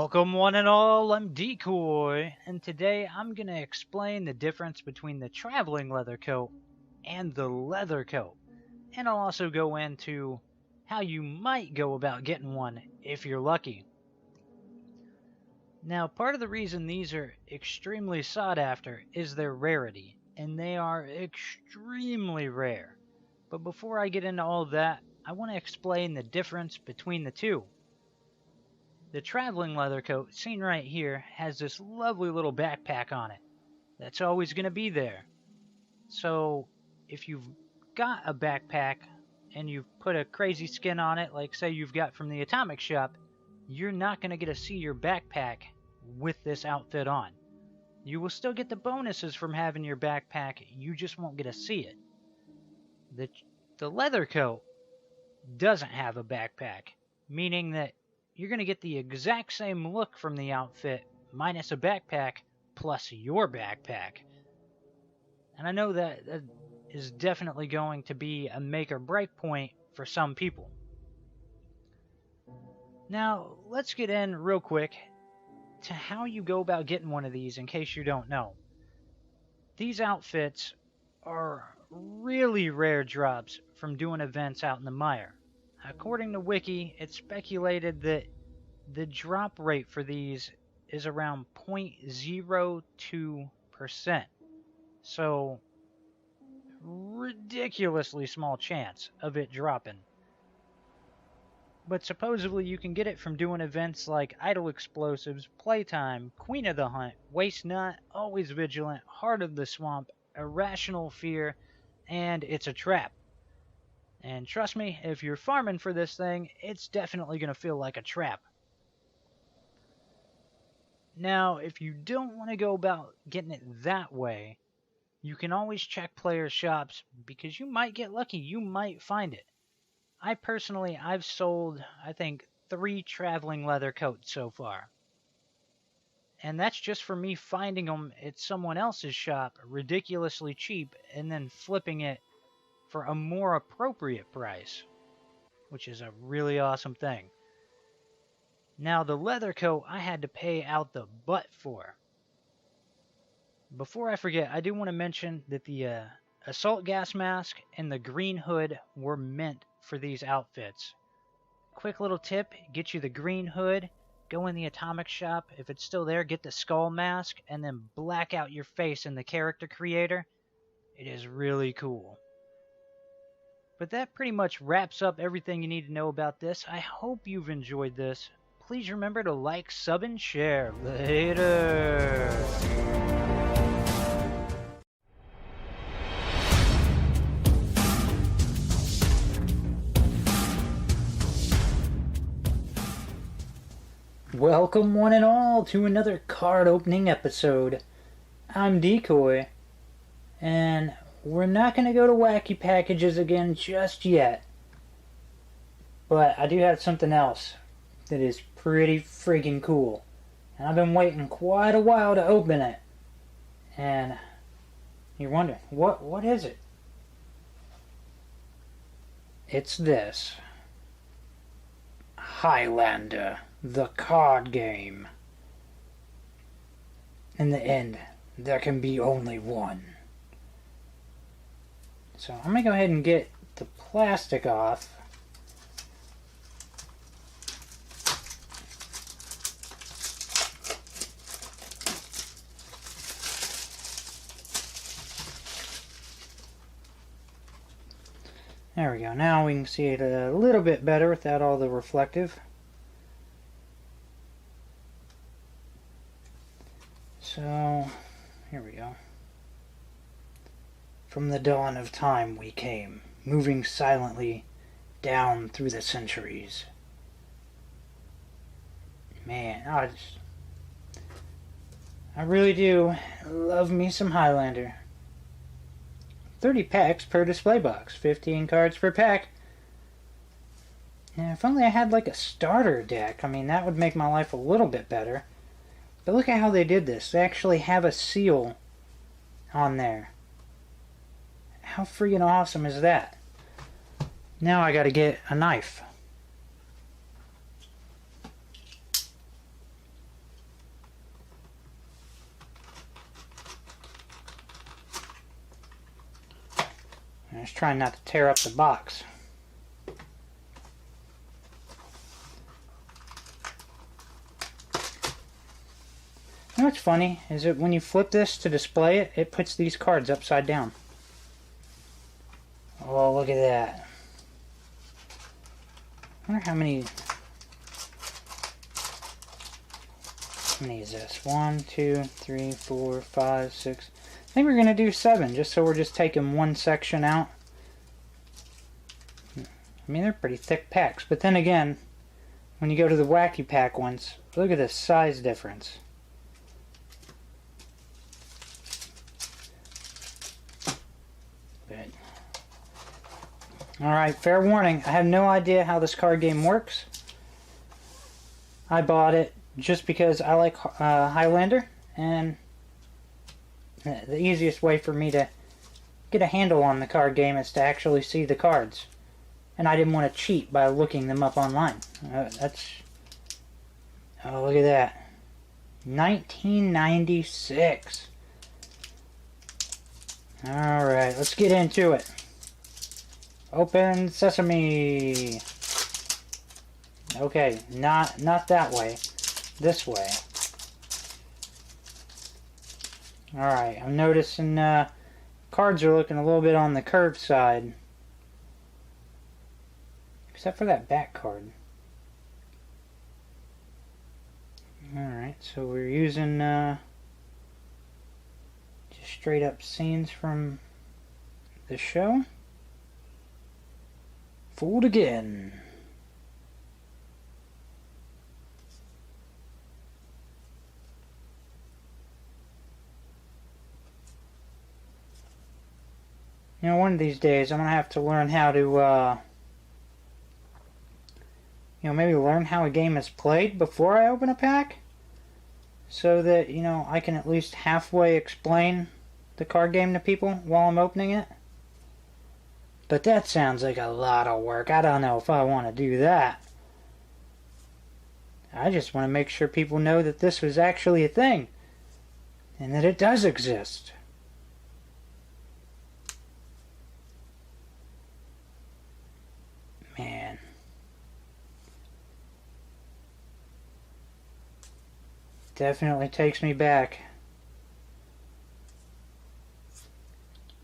Welcome one and all, I'm Decoy, and today I'm going to explain the difference between the traveling leather coat and the leather coat. And I'll also go into how you might go about getting one if you're lucky. Now, part of the reason these are extremely sought after is their rarity, and they are extremely rare. But before I get into all of that, I want to explain the difference between the two. The traveling leather coat, seen right here, has this lovely little backpack on it. That's always going to be there. So, if you've got a backpack and you've put a crazy skin on it, like say you've got from the Atomic Shop, you're not going to get to see your backpack with this outfit on. You will still get the bonuses from having your backpack, you just won't get to see it. The leather coat doesn't have a backpack, meaning that you're going to get the exact same look from the outfit, minus a backpack, plus your backpack. And I know that is definitely going to be a make or break point for some people. Now, let's get in real quick to how you go about getting one of these in case you don't know. These outfits are really rare drops from doing events out in the mire. According to Wiki, it's speculated that the drop rate for these is around 0.02%. So, ridiculously small chance of it dropping. But supposedly you can get it from doing events like Idle Explosives, Playtime, Queen of the Hunt, Waste Not, Always Vigilant, Heart of the Swamp, Irrational Fear, and It's a Trap. And trust me, if you're farming for this thing, it's definitely going to feel like a trap. Now, if you don't want to go about getting it that way, you can always check player shops because you might get lucky, you might find it. I've sold, I think, 3 traveling leather coats so far. And that's just for me finding them at someone else's shop ridiculously cheap and then flipping it for a more appropriate price, which is a really awesome thing. Now, the leather coat I had to pay out the butt for. Before I forget, I do want to mention that the assault gas mask and the green hood were meant for these outfits. Quick little tip, get you the green hood, go in the Atomic Shop, if it's still there, get the skull mask, and then black out your face in the character creator. It is really cool. But that pretty much wraps up everything you need to know about this. I hope you've enjoyed this. Please remember to like, sub, and share. Later! Welcome one and all to another card opening episode. I'm Decoy, and we're not going to go to wacky packages again just yet. But I do have something else that is pretty freaking cool. And I've been waiting quite a while to open it. And you're wondering, what is it? It's this. Highlander, the card game. In the end, there can be only one. So I'm going to go ahead and get the plastic off. There we go. Now we can see it a little bit better without all the reflective. So, here we go. From the dawn of time we came, moving silently down through the centuries. Man, I really do love me some Highlander. 30 packs per display box, 15 cards per pack. And if only I had like a starter deck, I mean that would make my life a little bit better. But look at how they did this. They actually have a seal on there. How freaking awesome is that? Now I gotta get a knife. I'm just trying not to tear up the box. You know what's funny is that when you flip this to display it, it puts these cards upside down. Oh, look at that. I wonder how many is this? 1, 2, 3, 4, 5, 6. I think we're going to do 7, just so we're just taking one section out. I mean, they're pretty thick packs. But then again, when you go to the Wacky Pack ones, look at the size difference. Good. Alright, fair warning. I have no idea how this card game works. I bought it just because I like Highlander, and the easiest way for me to get a handle on the card game is to actually see the cards. And I didn't want to cheat by looking them up online. Oh, look at that. 1996. Alright, let's get into it. Open sesame. Okay, not that way. This way. Alright, I'm noticing cards are looking a little bit on the curved side. Except for that back card. Alright, so we're using just straight up scenes from the show. Fooled again. You know, one of these days I'm going to have to learn how to, maybe learn how a game is played before I open a pack. So that, I can at least halfway explain the card game to people while I'm opening it. But that sounds like a lot of work. I don't know if I want to do that. I just want to make sure people know that this was actually a thing. And that it does exist. Man. Definitely takes me back.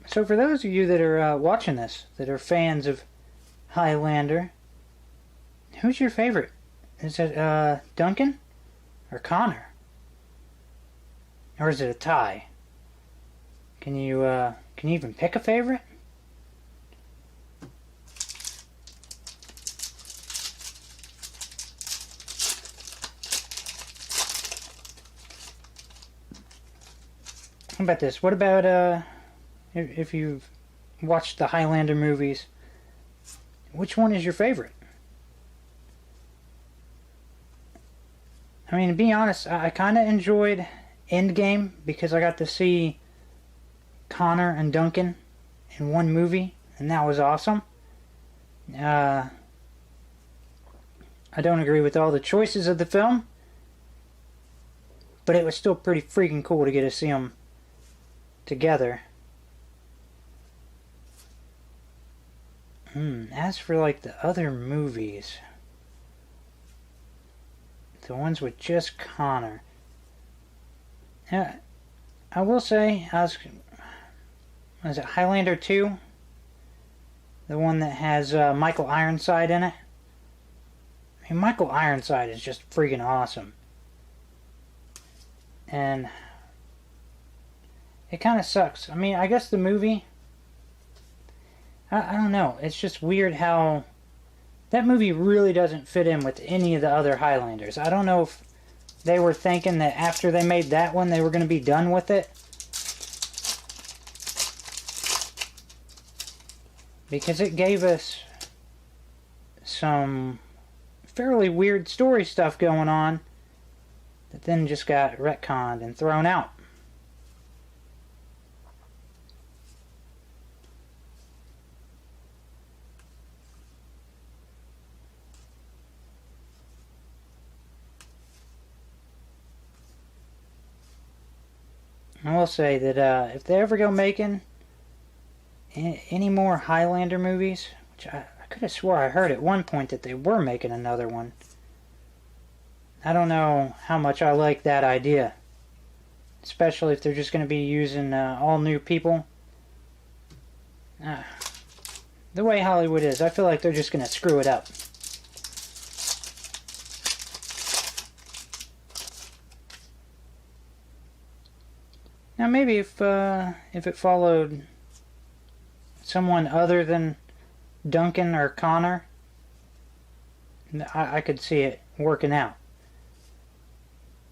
So for those of you that are watching this, that are fans of Highlander, who's your favorite? Is it Duncan or Connor? Or is it a tie? Can you even pick a favorite? How about this? What about if you've watched the Highlander movies, which one is your favorite? I mean, to be honest, I kind of enjoyed Endgame because I got to see Connor and Duncan in one movie, and that was awesome. I don't agree with all the choices of the film, but it was still pretty freaking cool to get to see them together. As for like the other movies, the ones with just Connor, I will say, was it Highlander 2? The one that has Michael Ironside in it? I mean, Michael Ironside is just freaking awesome. And it kind of sucks. I mean, I guess the movie, I don't know. It's just weird how that movie really doesn't fit in with any of the other Highlanders. I don't know if they were thinking that after they made that one, they were going to be done with it. Because it gave us some fairly weird story stuff going on that then just got retconned and thrown out. I will say that if they ever go making any more Highlander movies? Which I could have swore I heard at one point that they were making another one. I don't know how much I like that idea. Especially if they're just going to be using all new people. The way Hollywood is, I feel like they're just going to screw it up. Now maybe if it followed someone other than Duncan or Connor, I could see it working out.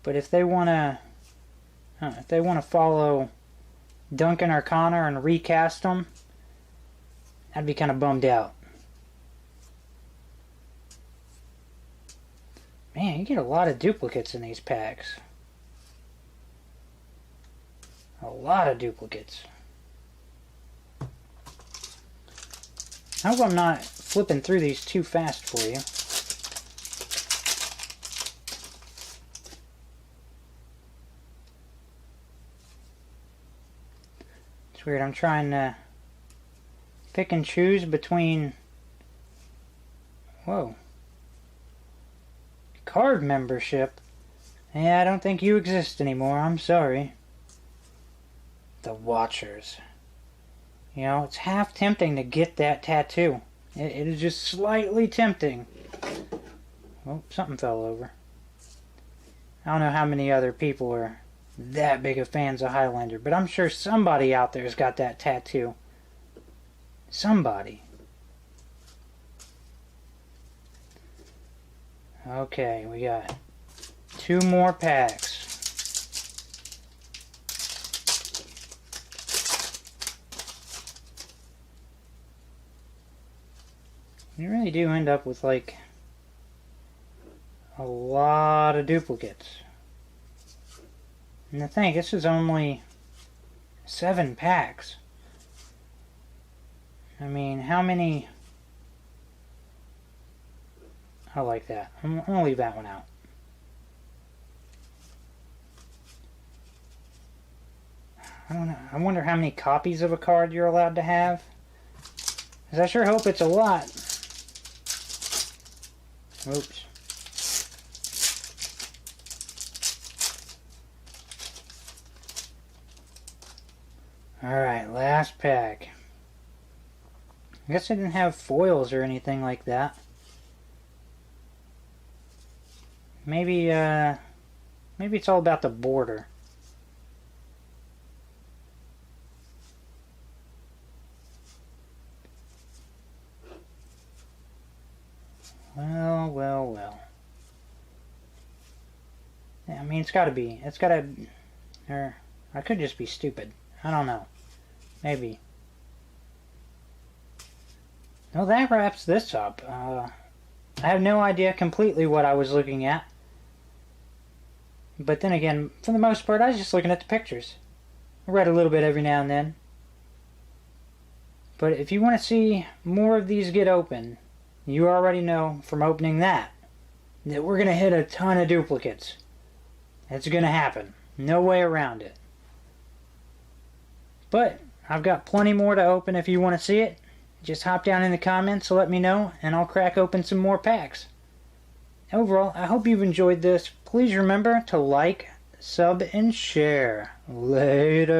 But if they want to follow Duncan or Connor and recast them, I'd be kind of bummed out. Man, you get a lot of duplicates in these packs. A lot of duplicates. I hope I'm not flipping through these too fast for you. It's weird, I'm trying to pick and choose between... Whoa. Card membership? Yeah, I don't think you exist anymore, I'm sorry. The Watchers. You know, it's half tempting to get that tattoo. It is just slightly tempting. Oh, something fell over. I don't know how many other people are that big of fans of Highlander, but I'm sure somebody out there has got that tattoo. Somebody. Okay, we got 2 more packs. You really do end up with like a lot of duplicates. And to think, this is only 7 packs. I mean, how many... I like that. I'm going to leave that one out. I don't know. I wonder how many copies of a card you're allowed to have. Because I sure hope it's a lot. Oops. Alright, last pack. I guess I didn't have foils or anything like that. Maybe it's all about the border. Well. Yeah, I mean, it's gotta, or I could just be stupid. I don't know. Maybe. Well, that wraps this up. I have no idea completely what I was looking at. But then again, for the most part, I was just looking at the pictures. I read a little bit every now and then. But if you want to see more of these get open, you already know from opening that we're going to hit a ton of duplicates. It's going to happen. No way around it. But I've got plenty more to open if you want to see it. Just hop down in the comments, let me know, and I'll crack open some more packs. Overall, I hope you've enjoyed this. Please remember to like, sub, and share. Later.